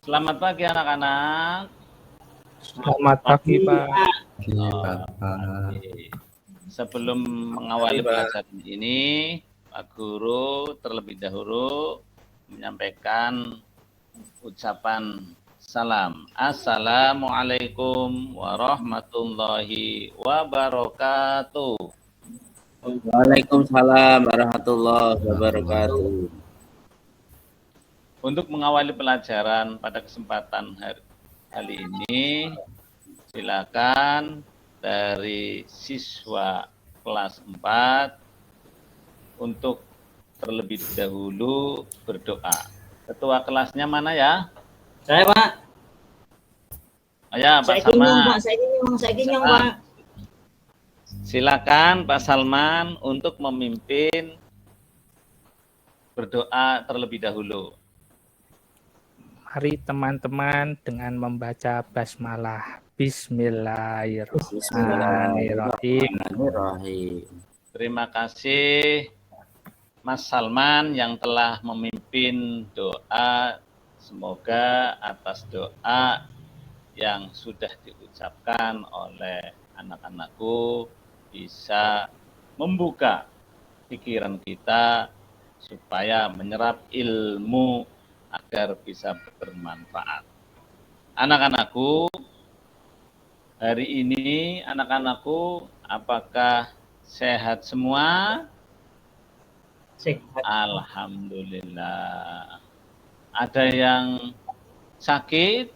Selamat pagi anak-anak. Selamat pagi, Pak. Sebelum mengawali pelajaran ini, Pak Guru terlebih dahulu menyampaikan ucapan salam. Assalamualaikum warahmatullahi wabarakatuh. Waalaikumsalam warahmatullahi wabarakatuh. Untuk mengawali pelajaran pada kesempatan kali ini, silakan dari siswa kelas 4 untuk terlebih dahulu berdoa. Ketua kelasnya mana ya? Saya, Pak. Oh ya, Pak Salman. Pak. Silakan Pak Salman untuk memimpin berdoa terlebih dahulu. Mari teman-teman dengan membaca basmalah. Bismillahirrahmanirrahim. Terima kasih Mas Salman yang telah memimpin doa. Semoga atas doa yang sudah diucapkan oleh anak-anakku bisa membuka pikiran kita supaya menyerap ilmu agar bisa bermanfaat. Anak-anakku, hari ini anak-anakku apakah sehat semua? Sehat. Alhamdulillah. Ada yang sakit?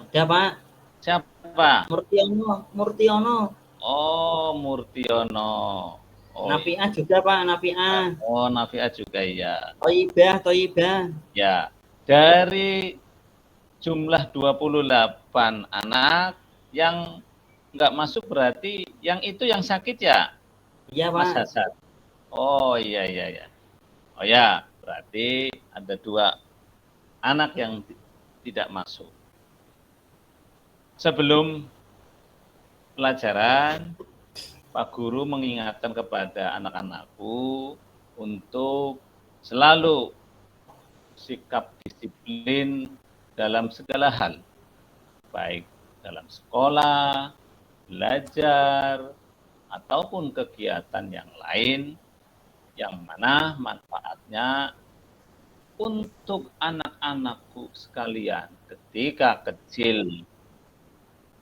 Ada, Pak. Siapa? Murtiono. Oh, Murtiono. Oh, Nafi'ah juga, Pak, Nafi'ah. Oh, Nafi'ah juga ya. Toyibah. Ya, dari jumlah 28 anak yang nggak masuk berarti yang itu yang sakit ya? Iya, Pak. Mas Hasan. Oh, iya. Oh ya, berarti ada 2 anak yang tidak masuk. Sebelum pelajaran, Pak Guru mengingatkan kepada anak-anakku untuk selalu sikap disiplin dalam segala hal, baik dalam sekolah, belajar, ataupun kegiatan yang lain, yang mana manfaatnya untuk anak-anakku sekalian ketika kecil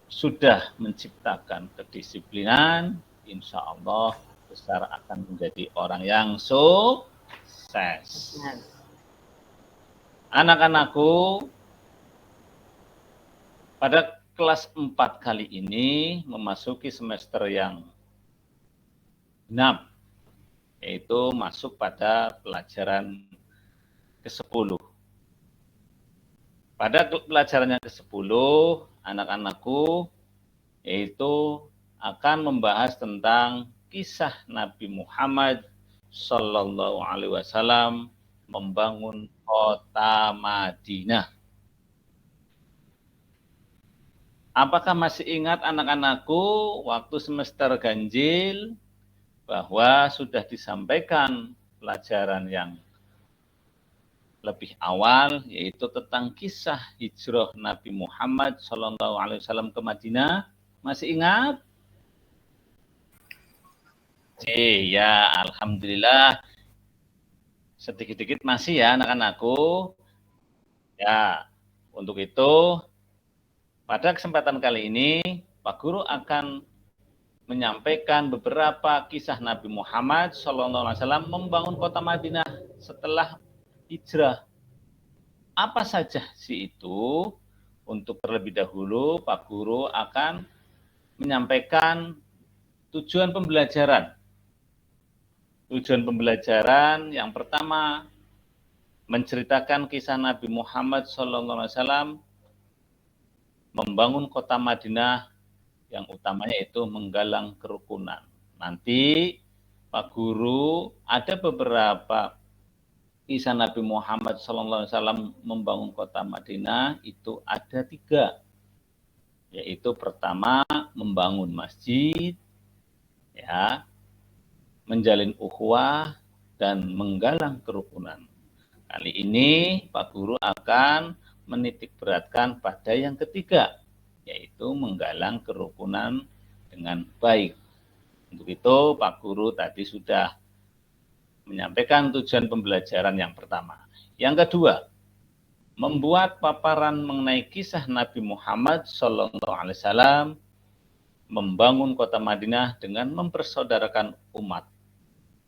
sudah menciptakan kedisiplinan, insya Allah besar akan menjadi orang yang sukses. Anak-anakku, pada kelas 4 kali ini memasuki semester yang 6, yaitu masuk pada pelajaran ke-10. Pada pelajaran yang ke-10, anak-anakku yaitu akan membahas tentang kisah Nabi Muhammad Sallallahu Alaihi Wasallam membangun kota Madinah. Apakah masih ingat anak-anakku waktu semester ganjil bahwa sudah disampaikan pelajaran yang lebih awal, yaitu tentang kisah hijrah Nabi Muhammad Sallallahu Alaihi Wasallam ke Madinah? Masih ingat? Ya, alhamdulillah. Sedikit-sedikit masih ya anak-anakku. Ya, untuk itu pada kesempatan kali ini Pak Guru akan menyampaikan beberapa kisah Nabi Muhammad Sallallahu Alaihi Wasallam membangun kota Madinah setelah hijrah. Apa saja sih itu? Untuk terlebih dahulu, Pak Guru akan menyampaikan tujuan pembelajaran. Tujuan pembelajaran yang pertama, menceritakan kisah Nabi Muhammad SAW membangun kota Madinah yang utamanya itu menggalang kerukunan. Nanti Pak Guru ada beberapa kisah Nabi Muhammad SAW membangun kota Madinah itu ada 3, yaitu pertama membangun masjid, ya, menjalin ukhuwah dan menggalang kerukunan. Kali ini Pak Guru akan menitik beratkan pada yang ketiga, yaitu menggalang kerukunan dengan baik. Untuk itu Pak Guru tadi sudah menyampaikan tujuan pembelajaran yang pertama. Yang kedua, membuat paparan mengenai kisah Nabi Muhammad SAW membangun kota Madinah dengan mempersaudarakan umat,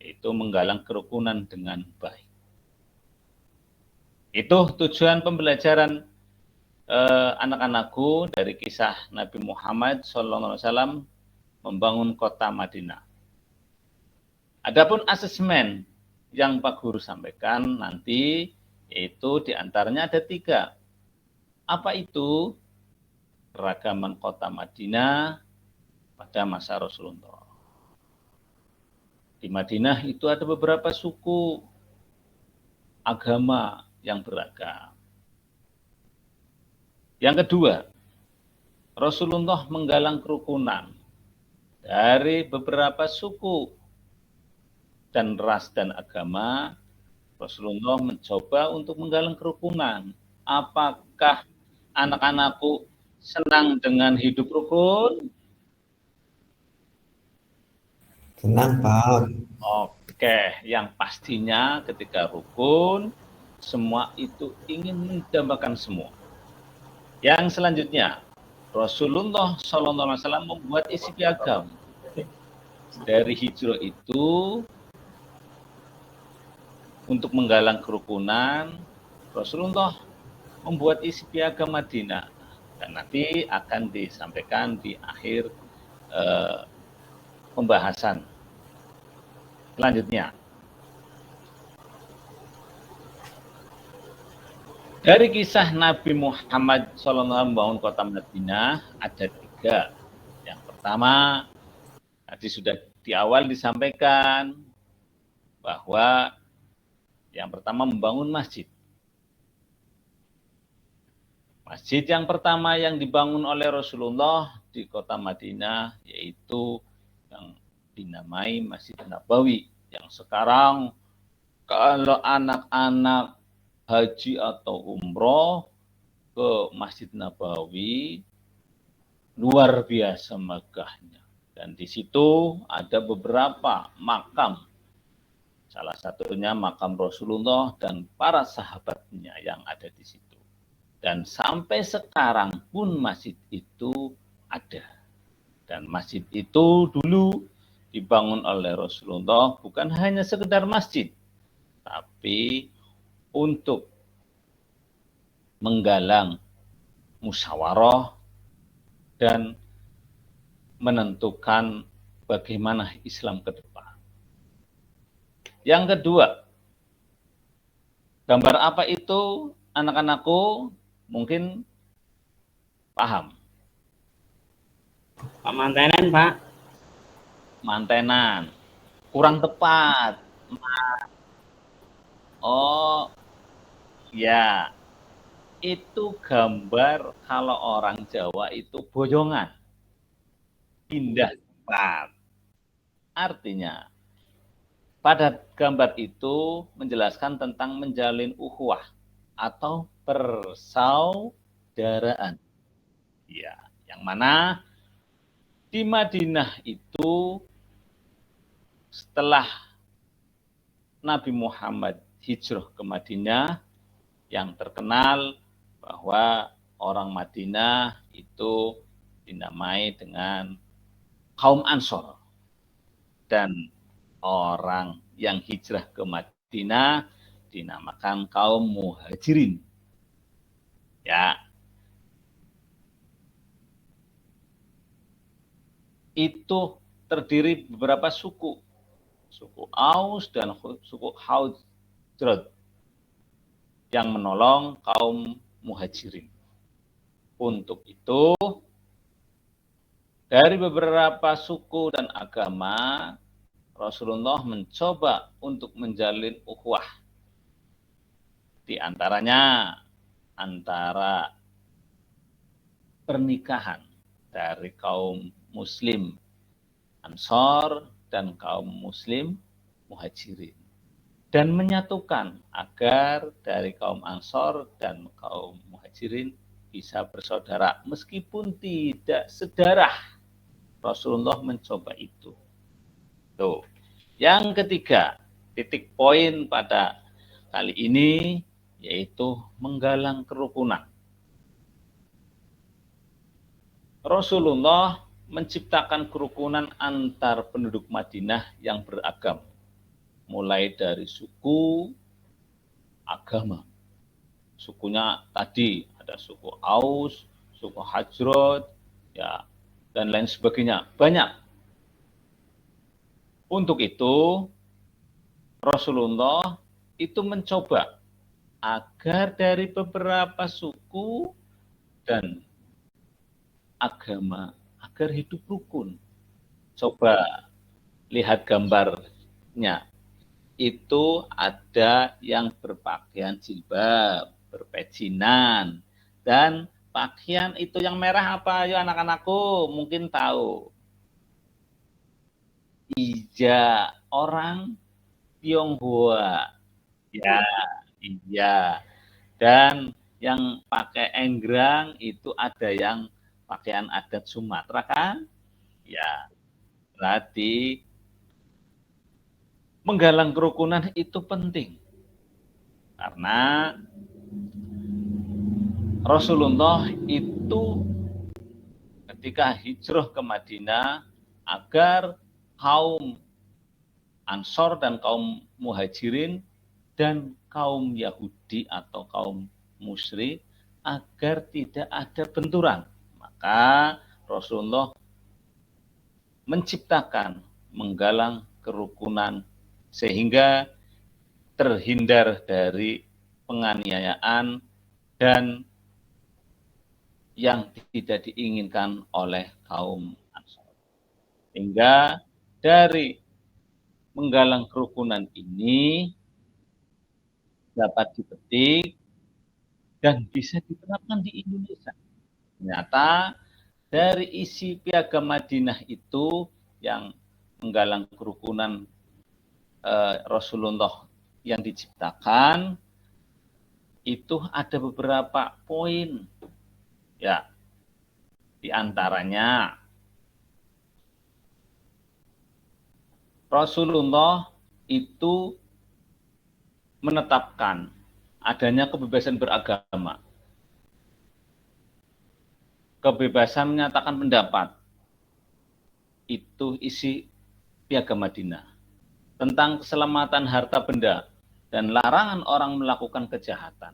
yaitu menggalang kerukunan dengan baik. Itu tujuan pembelajaran anak-anakku dari kisah Nabi Muhammad SAW membangun kota Madinah. Adapun asesmen yang Pak Guru sampaikan nanti, yaitu diantaranya ada 3. Apa itu? Keragaman kota Madinah pada masa Rasulullah. Di Madinah itu ada beberapa suku agama yang beragam. Yang kedua, Rasulullah menggalang kerukunan dari beberapa suku dan ras dan agama. Rasulullah mencoba untuk menggalang kerukunan. Apakah anak-anakku senang dengan hidup rukun? Senang, Pak. Oke, yang pastinya ketika rukun, semua itu ingin mendambakan semua. Yang selanjutnya, Rasulullah SAW membuat isi piagam. Dari hijrah itu, untuk menggalang kerukunan, Rasulullah membuat isi piagam Madinah. Dan nanti akan disampaikan di akhir pembahasan. Selanjutnya, dari kisah Nabi Muhammad SAW membangun kota Madinah ada 3. Yang pertama, tadi sudah di awal disampaikan bahwa yang pertama membangun masjid. Masjid yang pertama yang dibangun oleh Rasulullah di kota Madinah yaitu yang dinamai Masjid Nabawi, yang sekarang kalau anak-anak haji atau umroh ke Masjid Nabawi luar biasa megahnya. Dan di situ ada beberapa makam. Salah satunya makam Rasulullah dan para sahabatnya yang ada di situ. Dan sampai sekarang pun masjid itu ada. Dan masjid itu dulu dibangun oleh Rasulullah bukan hanya sekedar masjid, tapi untuk menggalang musyawarah dan menentukan bagaimana Islam ke depan. Yang kedua, gambar apa itu anak-anakku? Mungkin paham. Pak Mantenan, Pak. Mantenan. Kurang tepat. Oh, ya. Itu gambar kalau orang Jawa itu bojongan. Pindah tempat. Artinya, pada gambar itu menjelaskan tentang menjalin ukhuwah atau persaudaraan. Ya, yang mana di Madinah itu setelah Nabi Muhammad hijrah ke Madinah, yang terkenal bahwa orang Madinah itu dinamai dengan kaum Ansor. Dan orang yang hijrah ke Madinah dinamakan kaum Muhajirin. Ya. Itu terdiri beberapa suku. Suku Aus dan suku Khazraj yang menolong kaum Muhajirin. Untuk itu, dari beberapa suku dan agama, Rasulullah mencoba untuk menjalin ukhuwah. Di antaranya antara pernikahan dari kaum Muslim Ansor dan kaum Muslim Muhajirin. dan menyatukan agar dari kaum Ansor dan kaum Muhajirin bisa bersaudara meskipun tidak sedarah. Rasulullah mencoba itu. Tuh. Yang ketiga, titik poin pada kali ini yaitu menggalang kerukunan. Rasulullah menciptakan kerukunan antar penduduk Madinah yang beragam, mulai dari suku, agama. Sukunya tadi ada suku Aus, suku Hajrot, ya, dan lain sebagainya. Banyak. Untuk itu, Rasulullah itu mencoba agar dari beberapa suku dan agama agar hidup rukun. Coba lihat gambarnya. Itu ada yang berpakaian jilbab, berpecinan, dan pakaian itu yang merah apa? Ayo anak-anakku mungkin tahu. Ija, orang Tionghoa. Ya, iya. Dan yang pakai enggrang itu ada yang pakaian adat Sumatera kan? Ya, berarti menggalang kerukunan itu penting. Karena Rasulullah itu ketika hijrah ke Madinah agar kaum Ansor dan kaum Muhajirin dan kaum Yahudi atau kaum musyrik agar tidak ada benturan. Maka Rasulullah menciptakan, menggalang kerukunan sehingga terhindar dari penganiayaan dan yang tidak diinginkan oleh kaum Ansor. Sehingga dari menggalang kerukunan ini dapat dipetik dan bisa diterapkan di Indonesia. Ternyata dari isi piagam Madinah itu yang menggalang kerukunan Rasulullah yang diciptakan itu ada beberapa poin. Ya, di antaranya Rasulullah itu menetapkan adanya kebebasan beragama, kebebasan menyatakan pendapat. Itu isi piagam Madinah. Tentang keselamatan harta benda dan larangan orang melakukan kejahatan.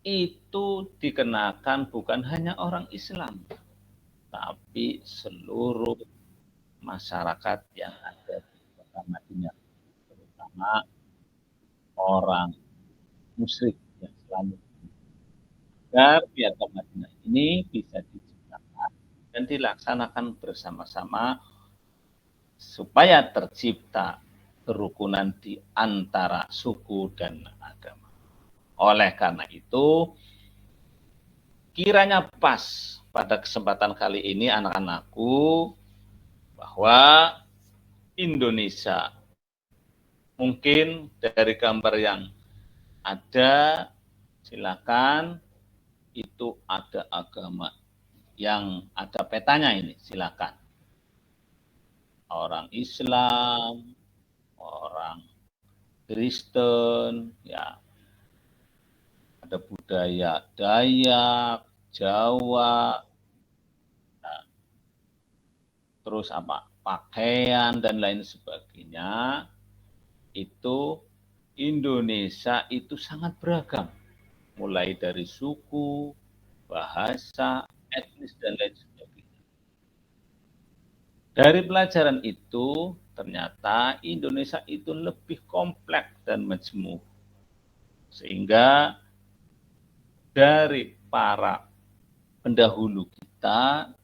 Itu dikenakan bukan hanya orang Islam, tapi seluruh masyarakat yang ada di kota Madinah, terutama orang musyrik yang selalu agar piagam Madinah ini bisa diciptakan dan dilaksanakan bersama-sama supaya tercipta kerukunan di antara suku dan agama. Oleh karena itu, kiranya pas pada kesempatan kali ini anak-anakku bahwa Indonesia mungkin dari gambar yang ada, silakan itu ada agama yang ada petanya ini, silakan. Orang Islam, orang Kristen, ya, ada budaya Dayak, Jawa, nah, terus apa, pakaian dan lain sebagainya. Itu Indonesia itu sangat beragam, mulai dari suku, bahasa, etnis dan lain sebagainya. Dari pelajaran itu ternyata Indonesia itu lebih kompleks dan majemuk, sehingga dari para pendahulu kita,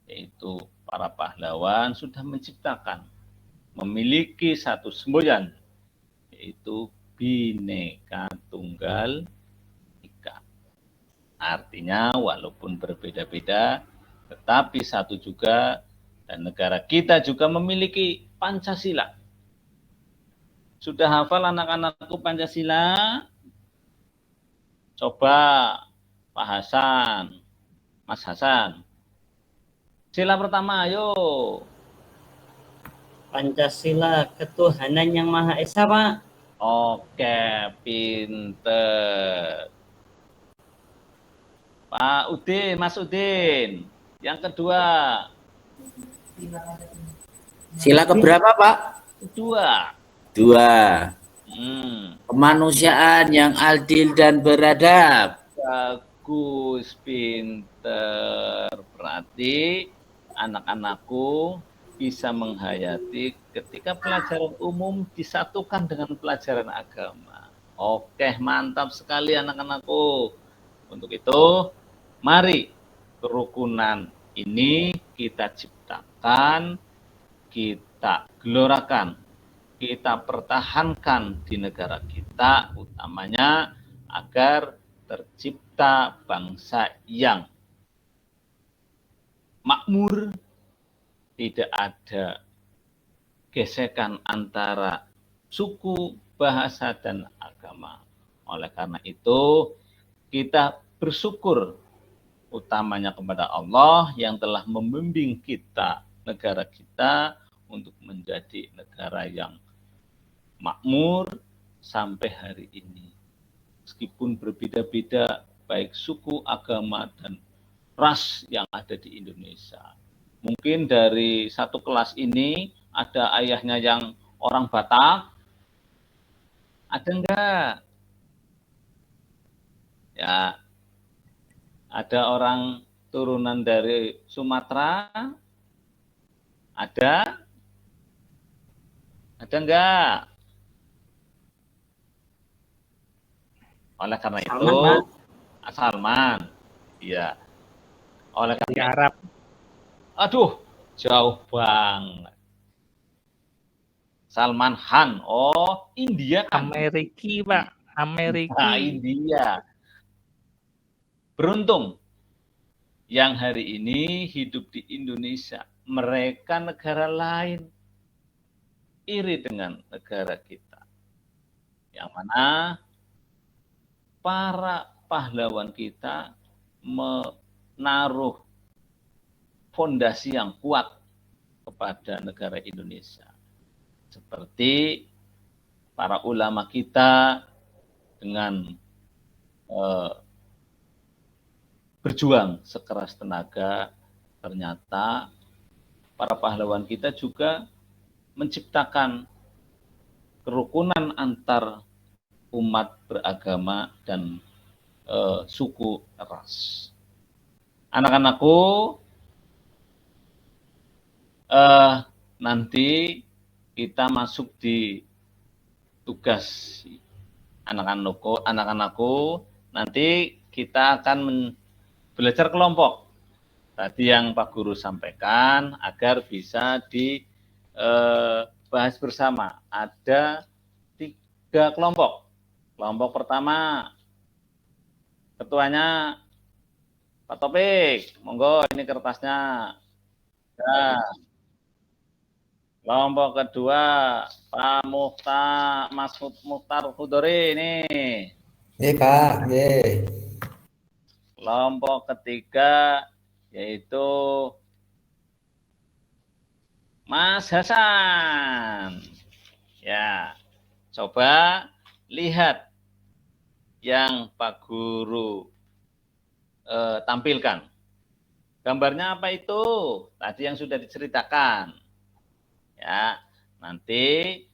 yaitu para pahlawan, sudah menciptakan, memiliki satu semboyan, yaitu Bhinneka Tunggal Ika. Artinya walaupun berbeda-beda, tetapi satu juga, dan negara kita juga memiliki Pancasila. Sudah hafal anak-anakku Pancasila? Coba Pak Hasan, Mas Hasan. Sila pertama, ayo. Pancasila, ketuhanan yang Maha Esa, Pak. Oke, pinter. Pak Udin, Mas Udin. Yang kedua. Sila keberapa, Pak? Kedua. 2. Kemanusiaan yang adil dan beradab. Bagus, pinter. Berarti anak-anakku bisa menghayati ketika pelajaran umum disatukan dengan pelajaran agama. Oke, mantap sekali anak-anakku. Untuk itu, mari kerukunan ini kita ciptakan, kita gelorakan, kita pertahankan di negara kita, utamanya agar tercipta bangsa yang makmur, tidak ada gesekan antara suku, bahasa, dan agama. Oleh karena itu, kita bersyukur utamanya kepada Allah yang telah membimbing kita, negara kita, untuk menjadi negara yang makmur sampai hari ini. Meskipun berbeda-beda baik suku, agama, dan ras yang ada di Indonesia. Mungkin dari satu kelas ini ada ayahnya yang orang Batak, ada enggak? Ya, ada orang turunan dari Sumatera, ada enggak? Oleh karena itu, Salman, ya. Oleh Di karena Arab. aduh, jauh banget. Salman Khan, oh India kan? Ameriki, Pak. Ameriki. Nah, India. Beruntung yang hari ini hidup di Indonesia. Mereka negara lain iri dengan negara kita. Yang mana para pahlawan kita menaruh fondasi yang kuat kepada negara Indonesia. Seperti para ulama kita dengan berjuang sekeras tenaga, ternyata para pahlawan kita juga menciptakan kerukunan antar umat beragama dan suku ras. Anak-anakku, nanti kita masuk di tugas anak-anakku, nanti kita akan belajar kelompok. Tadi yang Pak Guru sampaikan agar bisa dibahas bersama. Ada 3 kelompok. Kelompok pertama, ketuanya Pak Topik, monggo ini kertasnya. Ya. Kelompok kedua, Pak Mas Mukhtar Hudori ini. Iya, Pak. Iya. Kelompok ketiga yaitu Mas Hasan. Ya, coba lihat yang Pak Guru tampilkan. Gambarnya apa itu? Tadi yang sudah diceritakan. Ya, nanti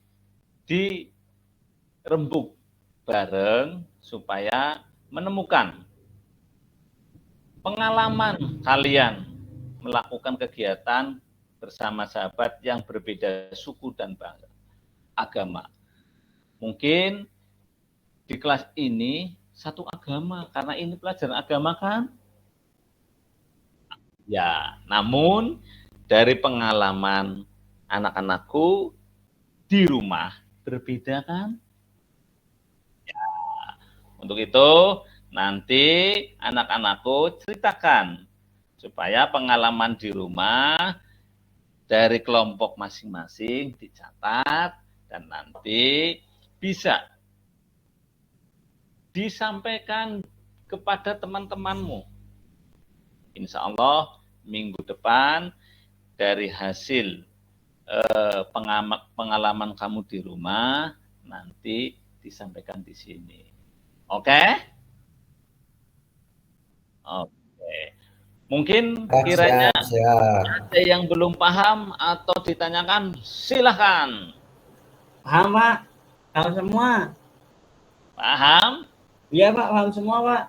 dirembuk bareng supaya menemukan pengalaman kalian melakukan kegiatan bersama sahabat yang berbeda suku dan agama. Mungkin di kelas ini satu agama, karena ini pelajaran agama kan? Ya, namun dari pengalaman anak-anakku di rumah berbeda kan? Ya, untuk itu nanti anak-anakku ceritakan supaya pengalaman di rumah dari kelompok masing-masing dicatat, dan nanti bisa disampaikan kepada teman-temanmu. Insya Allah minggu depan dari hasil pengalaman kamu di rumah nanti disampaikan di sini. Oke? Oke. Mungkin kiranya Siap. ada yang belum paham atau ditanyakan, silahkan. Paham, Pak? Paham semua? Paham? Iya, Pak. Paham semua, Pak.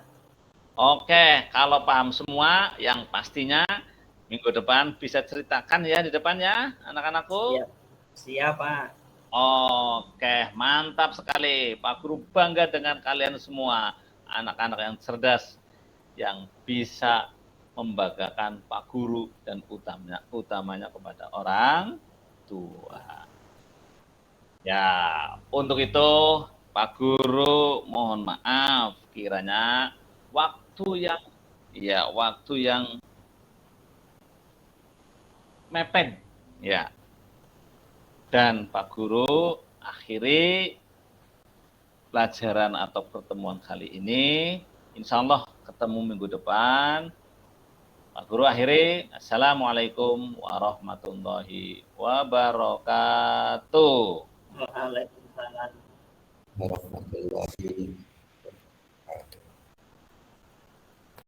Oke, kalau paham semua, yang pastinya minggu depan bisa ceritakan ya di depan ya, anak-anakku. Siap. Siap, Pak. Oke, mantap sekali. Pak Guru bangga dengan kalian semua, anak-anak yang cerdas, yang bisa membanggakan Pak Guru dan utamanya kepada orang tua. Ya, untuk itu Pak Guru mohon maaf kiranya waktu yang mepet ya. Dan Pak Guru akhiri pelajaran atau pertemuan kali ini. Insya Allah ketemu minggu depan. Pak Guru akhiri. Assalamualaikum warahmatullahi wabarakatuh. Waalaikumsalam. Warahmatullahi